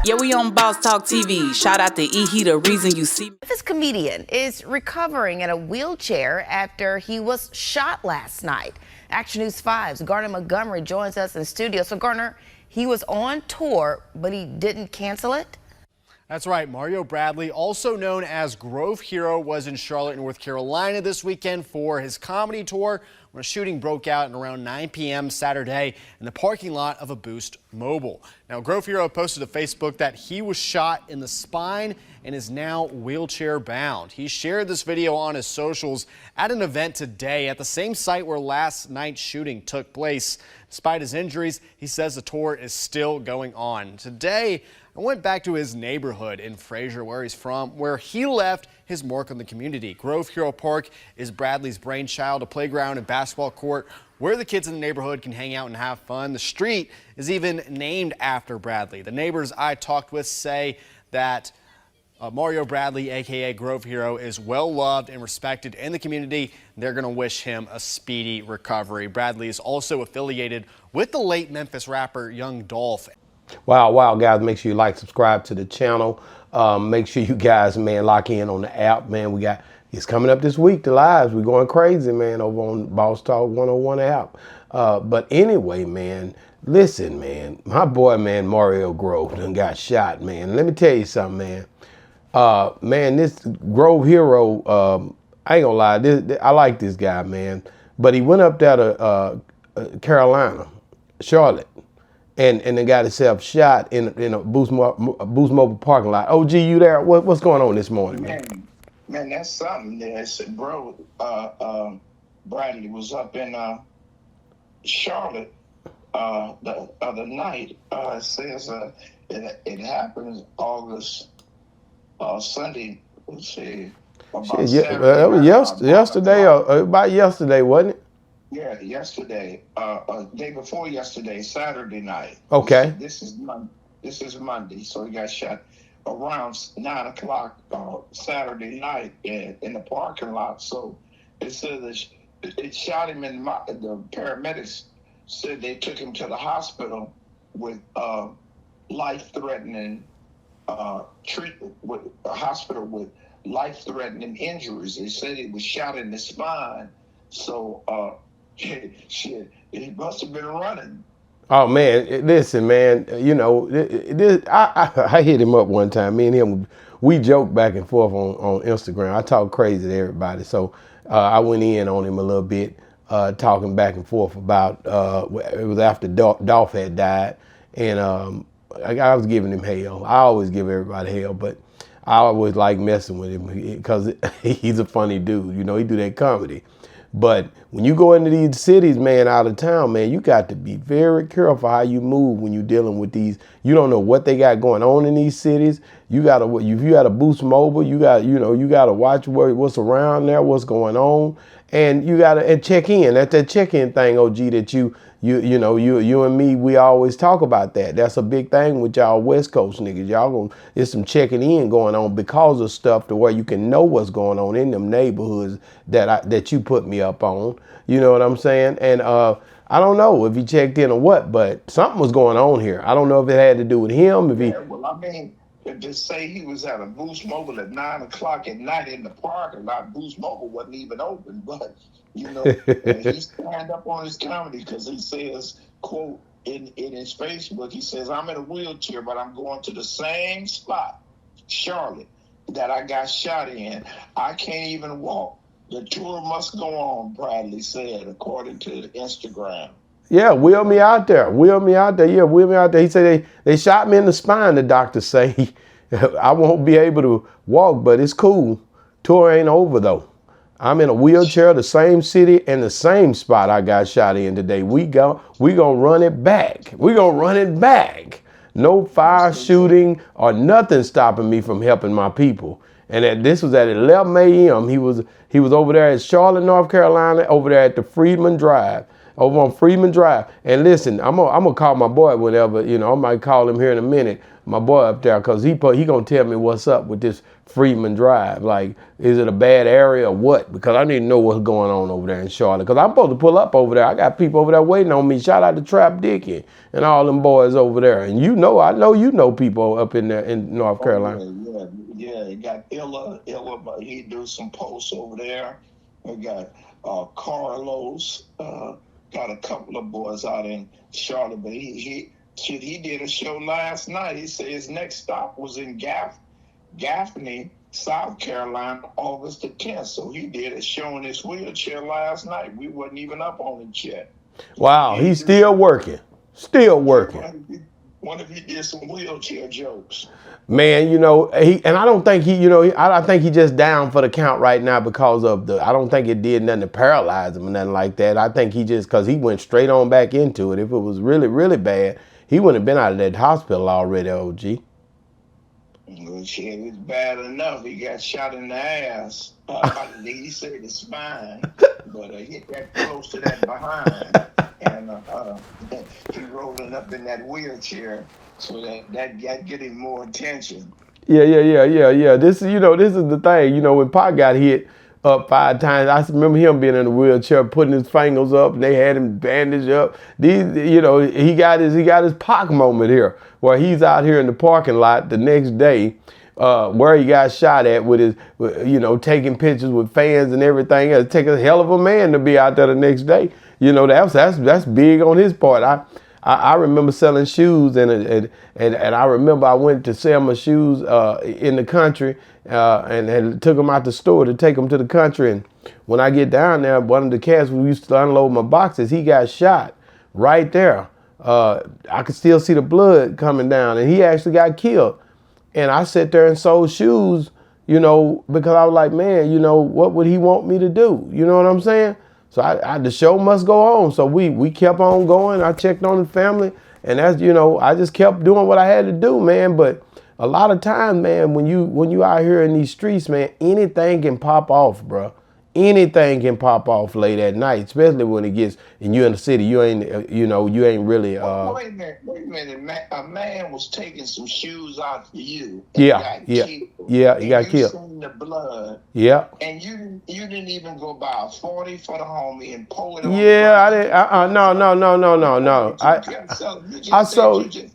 Yeah, we on Boss Talk TV. Shout out to E. He the reason you see me. This comedian is recovering in a wheelchair after he was shot last night. Action News 5's Garner Montgomery joins us in the studio. So Garner, he was on tour, but he didn't cancel it? That's right. Mario Bradley, also known as Grove Hero, was in Charlotte, North Carolina this weekend for his comedy tour when a shooting broke out at around 9 p.m. Saturday in the parking lot of a Boost Mobile. Now, Grove Hero posted to Facebook that he was shot in the spine and is now wheelchair bound. He shared this video on his socials at an event today at the same site where last night's shooting took place. Despite his injuries, he says the tour is still going on. Today, I went back to his neighborhood in Fraser, where he's from, where he left his mark on the community. Grove Hero Park is Bradley's brainchild, a playground and basketball court where the kids in the neighborhood can hang out and have fun. The street is even named after Bradley. The neighbors I talked with say that Mario Bradley, aka Grove Hero, is well loved and respected in the community. They're going to wish him a speedy recovery. Bradley is also affiliated with the late Memphis rapper Young Dolph. Wow, guys, make sure you like, subscribe to the channel. Make sure you guys, man, lock in on the app, man. It's coming up this week, the lives. We're going crazy, man, over on Boss Talk 101 app. But anyway, man, listen, man, my boy, man, Mario Grove done got shot, man. Let me tell you something, man. Man, this Grove Hero, I ain't gonna lie, I like this guy, man. But he went up there to Carolina, Charlotte, and then got himself shot in a Boost Mobile parking lot. OG, you there? What's going on this morning, man? Man, that's something. Bro, Bradley was up in Charlotte the other night. It says it happened August Sunday. Let's see. Yesterday, about yesterday, wasn't it? Yeah, yesterday. Day before yesterday, Saturday night. Okay. This is Monday. So he got shot around 9 o'clock Saturday night in the parking lot. So it says it shot him in the paramedics said they took him to the hospital with life-threatening treatment, with a hospital with life-threatening injuries. They said he was shot in the spine. So shit, he must have been running. Oh man, listen, man. You know, I hit him up one time. Me and him, we joke back and forth on Instagram. I talk crazy to everybody, so I went in on him a little bit, talking back and forth about. It was after Dolph had died, and I was giving him hell. I always give everybody hell, but I always like messing with him because he's a funny dude. You know, he do that comedy. But when you go into these cities, man, out of town, man, you got to be very careful how you move when you're dealing with these. You don't know what they got going on in these cities. You got to, if you got to Boost Mobile, you got to watch what's around there, what's going on, and you got to check in. That's that check-in thing, OG, that you and me, we always talk about that. That's a big thing with y'all West Coast niggas. Y'all there's some checking in going on because of stuff to where you can know what's going on in them neighborhoods that you put me up on. You know what I'm saying? And I don't know if he checked in or what, but something was going on here. I don't know if it had to do with him. Well, I mean, to say he was at a Boost Mobile at 9 o'clock at night in the parking lot, Boost Mobile wasn't even open, but you know, he stand up on his comedy because he says, quote, in his Facebook, he says, I'm in a wheelchair, but I'm going to the same spot, Charlotte, that I got shot in. I can't even walk. The tour must go on, Bradley said, according to Instagram. Yeah, wheel me out there. Wheel me out there. Yeah, wheel me out there. He said they shot me in the spine, the doctor say. I won't be able to walk, but it's cool. Tour ain't over, though. I'm in a wheelchair, the same city and the same spot I got shot in today. We gonna run it back. We gonna run it back. No fire shooting or nothing stopping me from helping my people. And this was at 11 a.m. He was over there at Charlotte, North Carolina, over there at the Freedman Drive. over on Freeman Drive. And listen, I'm gonna call my boy whenever, you know, I might call him here in a minute, my boy up there, because he gonna tell me what's up with this Freeman Drive. Like, is it a bad area or what? Because I need to know what's going on over there in Charlotte. Because I'm supposed to pull up over there. I got people over there waiting on me. Shout out to Trap Dickie and all them boys over there. And you know, I know you know people up in there in North Carolina. Yeah, he got Illa, but he do some posts over there. We got Carlos, got a couple of boys out in Charlotte, but he did a show last night. He said his next stop was in Gaffney, South Carolina, August the 10th. So he did a show in his wheelchair last night. We wasn't even up on it yet. Wow, he's still working. Still working. What if he did some wheelchair jokes? Man, you know, I don't think he, you know, I think he just down for the count right now because of I don't think it did nothing to paralyze him or nothing like that. I think he just, because he went straight on back into it. If it was really, really bad, he wouldn't have been out of that hospital already, OG. Well, shit, it was bad enough. He got shot in the ass. He said the spine, but he got close to that behind. And he rolling up in that wheelchair, so that get him more attention. Yeah. This is the thing. You know, when Pac got hit up 5 times, I remember him being in a wheelchair, putting his fingers up, and they had him bandaged up. He got his Pac moment here, where he's out here in the parking lot the next day, where he got shot at with his, taking pictures with fans and everything. It take a hell of a man to be out there the next day. You know, that's big on his part. I remember selling shoes, and I remember I went to sell my shoes in the country, and took them out the store to take them to the country. And when I get down there, one of the cats who used to unload my boxes, he got shot right there. I could still see the blood coming down, and he actually got killed. And I sat there and sold shoes, because I was like, man, what would he want me to do? You know what I'm saying? So the show must go on. So we kept on going. I checked on the family, and that's, I just kept doing what I had to do, man. But a lot of times, man, when you out here in these streets, man, anything can pop off, bro. Anything can pop off late at night, especially when it gets, and you're in the city. You ain't really. Wait a minute. A man was taking some shoes out for you. Yeah. He got killed. You seen the blood. Yeah. And you didn't even go buy a 40 for the homie and pull it on. Yeah, I didn't. No.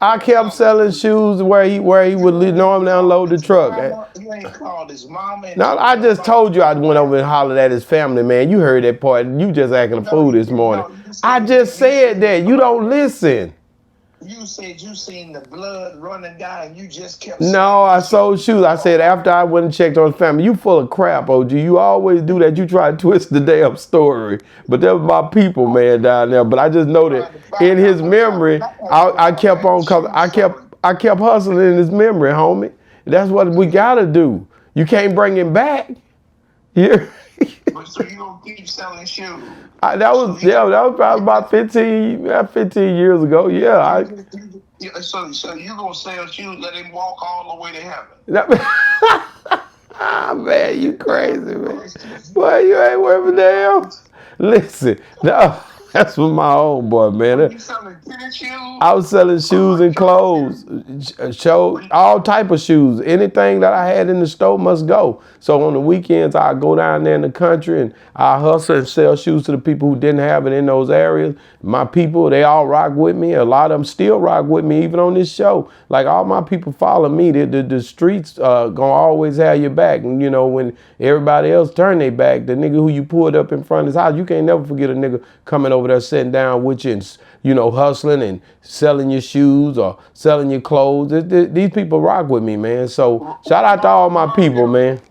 I kept selling shoes where he would normally unload the truck. You ain't called his mama. No, I just told you I went over and hollered at his family, man. You heard that part. You just acting a fool this morning. I just said that. You don't listen. You said you seen the blood running down and you just kept. No, I sold shoes. I said after I went and checked on his family. You full of crap, OG. You always do that. You try to twist the damn story. But that was my people, man, down there. But I just know that in his memory, I kept on, cause I kept hustling in his memory, homie. That's what we gotta do. You can't bring him back. Yeah. So you gonna keep selling shoes? That was probably about 15 years ago. Yeah. So you gonna sell shoes? Let him walk all the way to heaven? Man, you crazy, man. Boy, you ain't worth a damn. Listen, no. That's for my own boy, man. You selling tennis shoes? I was selling shoes and clothes, all type of shoes. Anything that I had in the store must go. So on the weekends, I go down there in the country and I hustle and sell shoes to the people who didn't have it in those areas. My people, they all rock with me. A lot of them still rock with me, even on this show. Like all my people follow me. The streets gonna always have your back. And when everybody else turn their back, the nigga who you pulled up in front of his house, you can't never forget a nigga coming over there sitting down with you and hustling and selling your shoes or selling your clothes. These people rock with me, man. So shout out to all my people, man.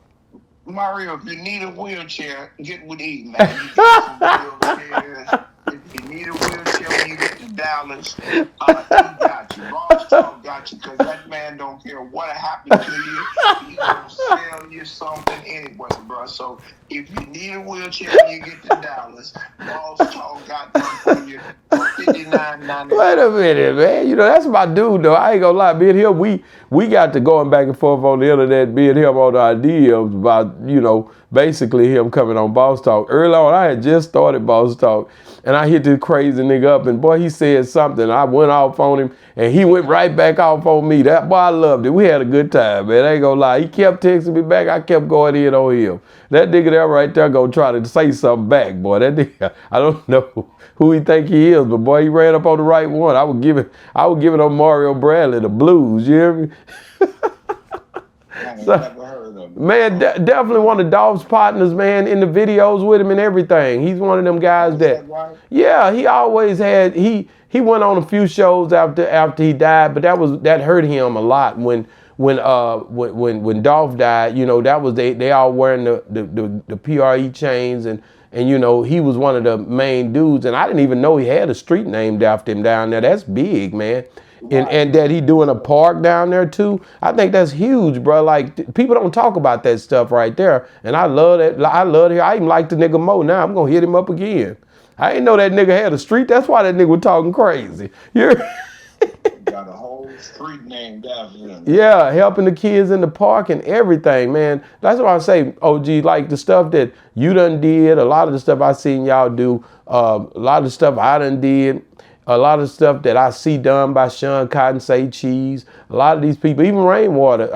Mario, if you need a wheelchair, get with E, man. You get some wheelchairs. If you need a wheelchair when you get to Dallas, he got you. Boss Talk got you, because that man don't care what happened to you. He's going to sell you something anyway, bro. So if you need a wheelchair when you get to Dallas, Boss Talk got one for you for $59.99. Wait a minute, man. That's my dude, though. I ain't gonna lie. Me and him, we got to going back and forth on the internet, me and him on the idea about, basically him coming on Boss Talk. Early on, I had just started Boss Talk, and I hit hit this crazy nigga up, and boy, he said something. I went off on him, and he went right back off on me. That boy, I loved it. We had a good time, man. I ain't gonna lie. He kept texting me back. I kept going in on him. That nigga there right there gonna try to say something back, boy. That nigga, I don't know who he think he is, but boy, he ran up on the right one. I would give it on Mario Bradley the blues. You hear me? I ain't never heard of him. Man, definitely one of Dolph's partners, man, in the videos with him and everything. He's one of them guys Is that right? yeah, he always had, he went on a few shows after he died, but that hurt him a lot when Dolph died. You know, that was they all wearing the PRE chains, and you know, he was one of the main dudes, and I didn't even know he had a street named after him down there. That's big, man. And that he doing a park down there too. I think that's huge, bro. Like, people don't talk about that stuff right there. And I love that. I love it. I even like the nigga Mo now. I'm gonna hit him up again. I didn't know that nigga had a street. That's why that nigga was talking crazy. Got a whole street named after him. Yeah, helping the kids in the park and everything, man. That's why I say, OG, like the stuff that you done did, a lot of the stuff I seen y'all do, a lot of the stuff I done did. A lot of stuff that I see done by SH0T, Say Cheese, a lot of these people, even Rainwater,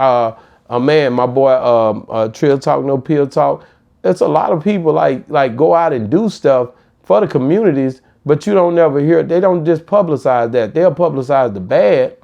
man, my boy, Trill Talk, No Pill Talk. It's a lot of people like go out and do stuff for the communities, but you don't never hear it. They don't just publicize that. They'll publicize the bad,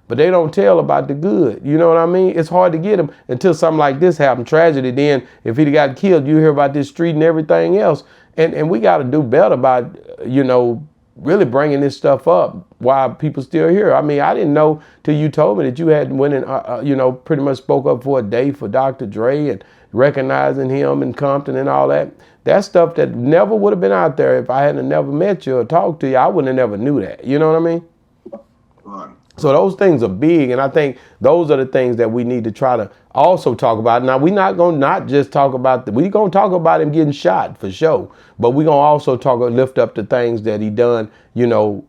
but they don't tell about the good. You know what I mean? It's hard to get them until something like this happened, tragedy. Then if he'd got killed, you hear about this street and everything else. And we got to do better about, you know, really bringing this stuff up while people still here. I mean, I didn't know till you told me that you had went and, you know, pretty much spoke up for a day for Dr. Dre and recognizing him in Compton and all that. That's stuff that never would have been out there if I hadn't never met you or talked to you. I wouldn't have never knew that. You know what I mean? Right. So those things are big, and I think those are the things that we need to try to also talk about. Now, we're not going to not just talk about we're going to talk about him getting shot for sure, but we're going to also lift up the things that he done, you know,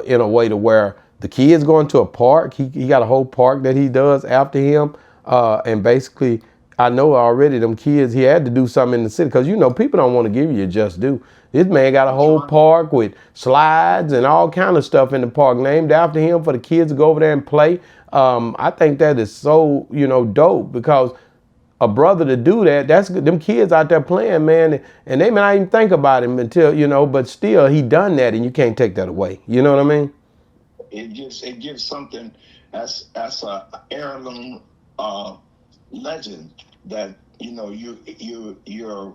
in a way to where the kids going to a park. He got a whole park that he does after him, and basically, I know already them kids, he had to do something in the city because, you know, people don't want to give you just due. This man got a whole park with slides and all kind of stuff in the park named after him for the kids to go over there and play. I think that is so, you know, dope because a brother to do that, that's them kids out there playing, man, and they may not even think about him until, you know, but still he done that and you can't take that away. You know what I mean? It gives something as a heirloom legend that, you know, your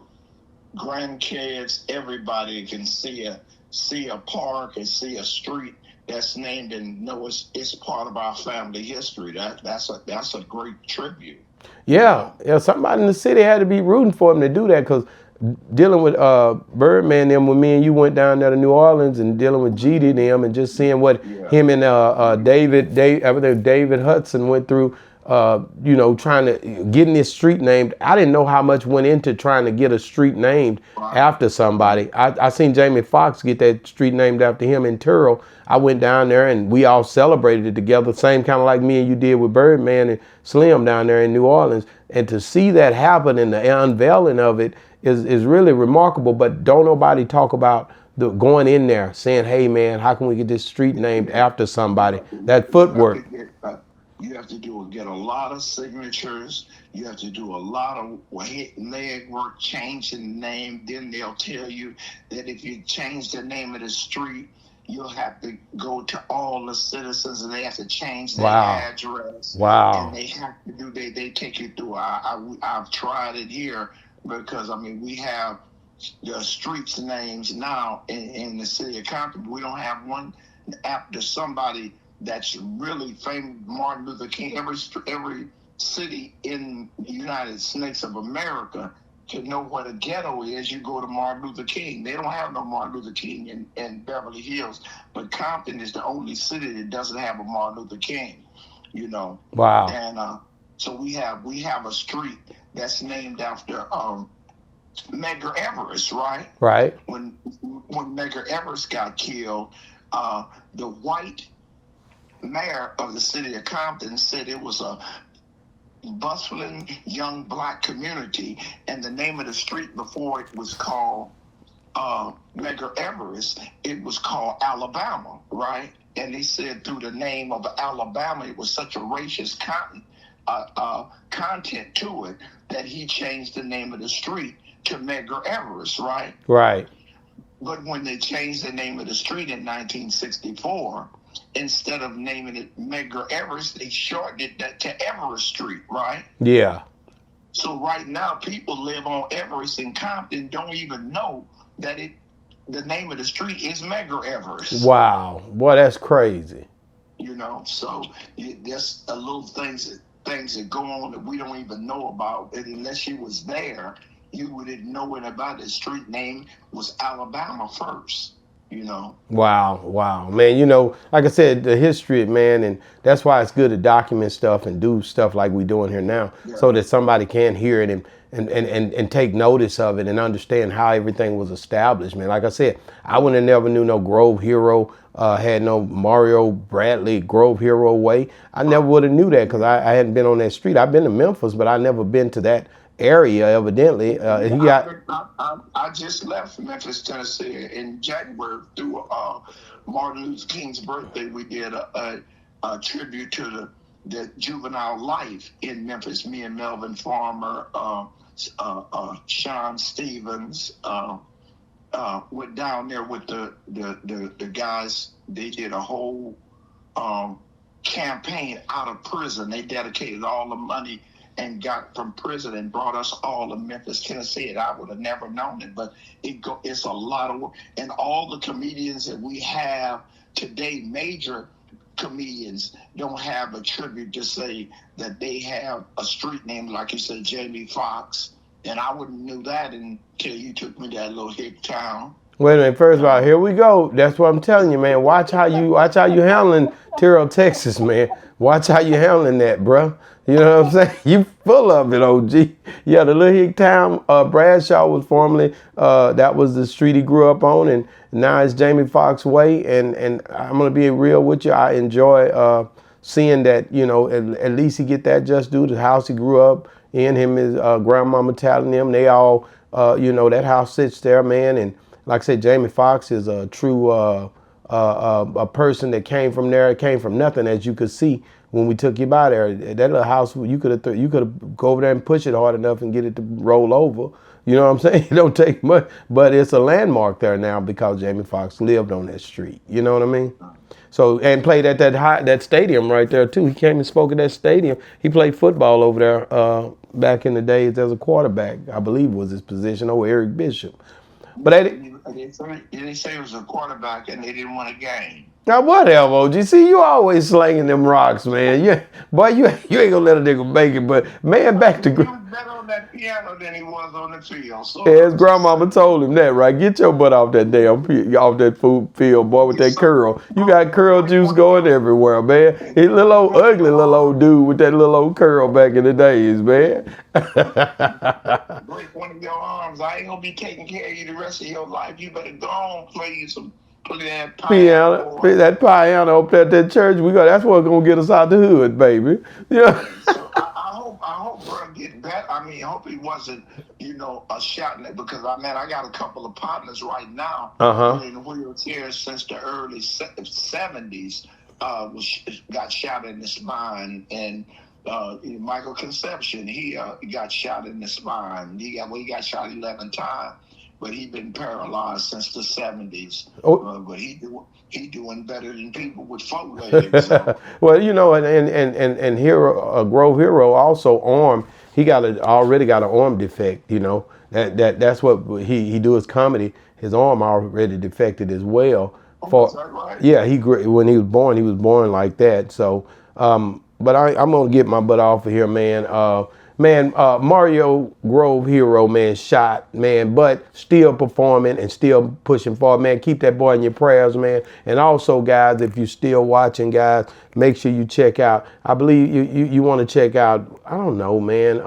grandkids, everybody can see a park and see a street that's named and know it's part of our family history. That's a great tribute. Yeah, somebody in the city had to be rooting for him to do that because dealing with Birdman them when me and you went down there to New Orleans and dealing with GD them and just seeing what him and David Hudson went through. You know, trying to getting this street named. I didn't know how much went into trying to get a street named after somebody. I seen Jamie Foxx get that street named after him in Turl. I went down there and we all celebrated it together, same kind of like me and you did with Birdman and Slim down there in New Orleans. And to see that happen and the unveiling of it is really remarkable. But don't nobody talk about the going in there saying, hey man, how can we get this street named after somebody? That footwork. You have to get a lot of signatures. You have to do a lot of leg work, changing the name. Then they'll tell you that if you change the name of the street, you'll have to go to all the citizens and they have to change their address. Wow. And they have to do, they take you through. I've tried it here because, I mean, we have the streets names now in the city of Compton. We don't have one after somebody that's really famous, Martin Luther King. Every city in the United States of America to know what a ghetto is, you go to Martin Luther King. They don't have no Martin Luther King in Beverly Hills, but Compton is the only city that doesn't have a Martin Luther King, you know. Wow. And so we have a street that's named after Medgar Evers, right? Right. When Medgar Evers got killed, the white mayor of the city of Compton said it was a bustling young black community, and the name of the street before it was called Medgar Evers, it was called Alabama, right? And they said through the name of Alabama, it was such a racist content to it that he changed the name of the street to Medgar Evers, right? Right. But when they changed the name of the street in 1964, instead of naming it Medgar Evers, they shortened it to Everest Street, right? Yeah. So right now, people live on Everest in Compton, don't even know that the name of the street is Medgar Evers. Wow. Boy, that's crazy. You know, so there's a little things that go on that we don't even know about. And unless you was there, you wouldn't know it about the street name was Alabama first. You know. Wow, man. You know, like I said, the history, man, and that's why it's good to document stuff and do stuff like we're doing here now, so that somebody can hear it and take notice of it and understand how everything was established, man. Like I said, I would have never knew no Grove Hero had no Mario Bradley Grove Hero way. I never would have knew that because I hadn't been on that street. I've been to Memphis, but I never been to that area, evidently. I just left Memphis, Tennessee in January through Martin Luther King's birthday. We did a tribute to the juvenile life in Memphis. Me and Melvin Farmer, Sean Stevens went down there with the guys. They did a whole campaign out of prison. They dedicated all the money and got from prison and brought us all to Memphis, Tennessee. And I would have never known it, but it's a lot of work. And all the comedians that we have today, major comedians, don't have a tribute to say that they have a street name, like you said, Jamie Foxx. And I wouldn't knew that until you took me to that little hick town. Wait a minute. First of all, here we go. That's what I'm telling you, man. Watch how you handling Terrell, Texas, man. Watch how you handling that, bro. You know what I'm saying? You full of it, OG. Yeah, the little hick town, Bradshaw was formerly, that was the street he grew up on, and now it's Jamie Foxx Way. And I'm gonna be real with you. I enjoy seeing that, you know, at least he get that just due to the house he grew up in. Him, his grandmama telling him they all, you know, that house sits there, man. And like I said, Jamie Foxx is a true a person that came from there. It came from nothing, as you could see when we took you by there. That little house, you could have go over there and push it hard enough and get it to roll over. You know what I'm saying? It don't take much, but it's a landmark there now because Jamie Foxx lived on that street. You know what I mean? So, and played at that stadium right there too. He came and spoke at that stadium. He played football over there back in the days as a quarterback, I believe was his position, over Eric Bishop. But they say it was a quarterback and they didn't win a game. Now whatever, OG. See, you always slanging them rocks, man. Yeah, boy, you ain't gonna let a nigga make it. But man, back to he was better on that piano than he was on the field. So his grandmama told him that, right? Get your butt off that field, boy, with that curl. You got curl juice going everywhere, man. He little old ugly little old dude with that little old curl back in the days, man. Break one of your arms. I ain't gonna be taking care of you the rest of your life. You better go on, play you some. Piano, that piano up at that church. That's what's gonna get us out the hood, baby. Yeah. So I hope bro get better. I mean, I hope he wasn't, you know, a shot in it, because I got a couple of partners right now in wheelchairs since the early 70s. Got shot in the spine, and Michael Conception, he got shot in the spine. He got shot 11 times. But he's been paralyzed since the 70s. But he doing better than people with 4 legs. So. Well, you know, and Hero, Grove Hero also arm. He already got an arm defect. You know, that's what he do his comedy. His arm already defected as well. Is that right? Yeah, when he was born like that. So, but I'm gonna get my butt off of here, man. Mario Grove Hero, man, shot, man, but still performing and still pushing forward, man. Keep that boy in your prayers, man. And also, guys, if you're still watching, guys, make sure you check out. I believe you want to check out, I don't know, man.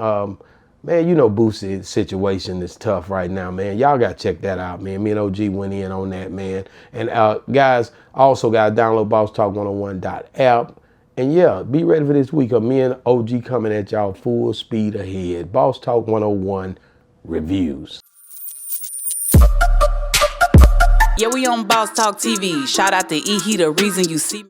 Man, you know Boosie's situation is tough right now, man. Y'all got to check that out, man. Me and OG went in on that, man. And guys, download bosstalk101.app. And yeah, be ready for this week of me and OG coming at y'all full speed ahead. Boss Talk 101 reviews. Yeah, we on Boss Talk TV. Shout out to E. He the reason you see me.